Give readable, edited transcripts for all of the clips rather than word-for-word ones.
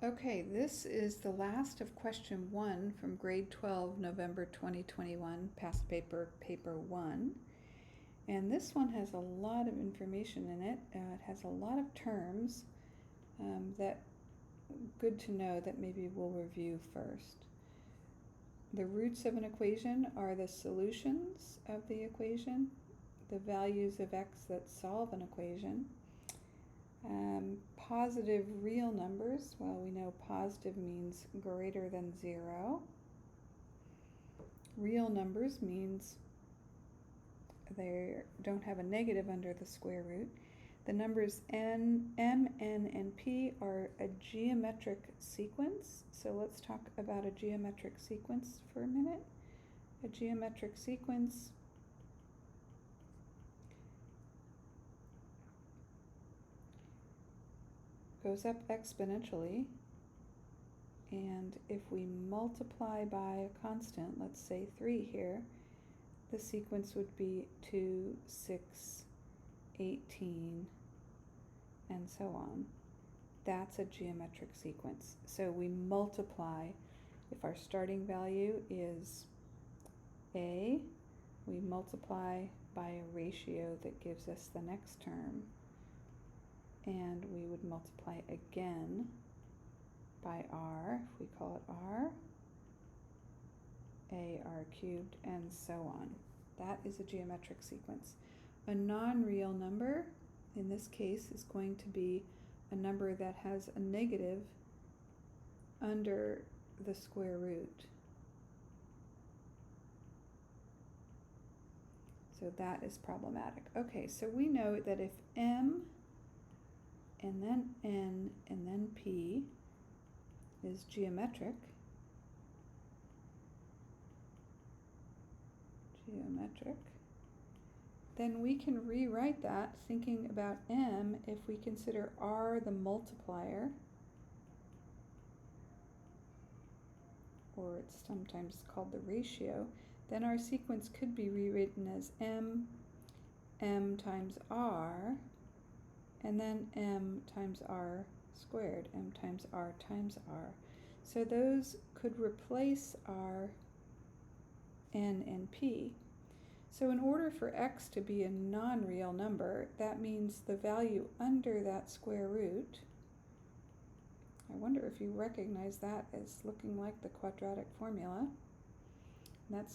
Okay, this is the last of question 1 from grade 12, November 2021, past paper 1. And this one has a lot of information in it. It has a lot of terms that good to know that maybe we'll review first. The roots of an equation are the solutions of the equation, the values of x that solve an equation. Positive real numbers, well, we know positive means greater than 0. Real numbers means they don't have a negative under the square root. The numbers m, n, and p are a geometric sequence. So let's talk about a geometric sequence for a minute. A geometric sequence goes up exponentially, and if we multiply by a constant, let's say 3 here, the sequence would be 2, 6, 18, and so on. That's a geometric sequence. So we multiply. If our starting value is a, we multiply by a ratio that gives us the next term, and we would multiply again by r, if we call it r, ar cubed, and so on. That is a geometric sequence. A non-real number, in this case, is going to be a number that has a negative under the square root. So that is problematic. Okay, so we know that if m and then n and then p is geometric, then we can rewrite that thinking about m. If we consider r the multiplier, or it's sometimes called the ratio, then our sequence could be rewritten as m times r, and then m times r squared, m times r times r. So those could replace our n and p. So in order for x to be a non-real number, that means the value under that square root, I wonder if you recognize that as looking like the quadratic formula.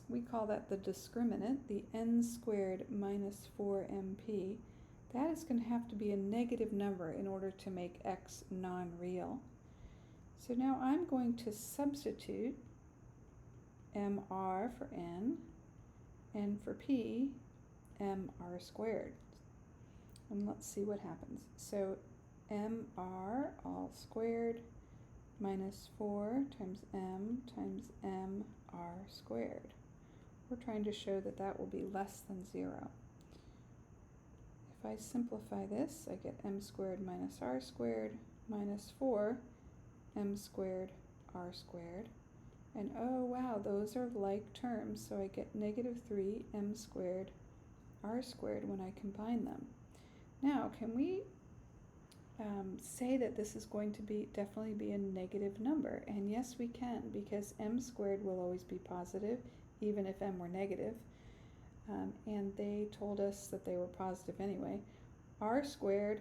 We call that the discriminant, the n squared minus 4mp. That is going to have to be a negative number in order to make x non-real. So now I'm going to substitute mr for n, and for p, mr squared. And let's see what happens. So mr all squared minus 4 times mr squared. We're trying to show that that will be less than 0. If I simplify this, I get m squared minus r squared minus 4 m squared r squared. And oh wow, those are like terms, so I get negative 3 m squared r squared when I combine them. Now, can we say that this is going to definitely be a negative number? And yes, we can, because m squared will always be positive, even if m were negative. And they told us that they were positive anyway. R squared,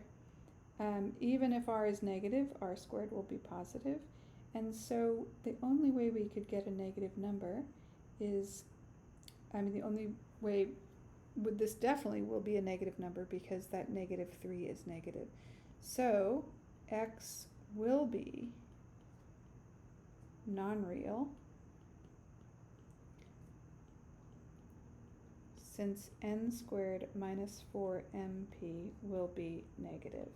even if r is negative, r squared will be positive. And so the only way we could get a negative number is, the only way, this definitely will be a negative number because that negative 3 is negative. So x will be non-real since n squared minus 4mp will be negative.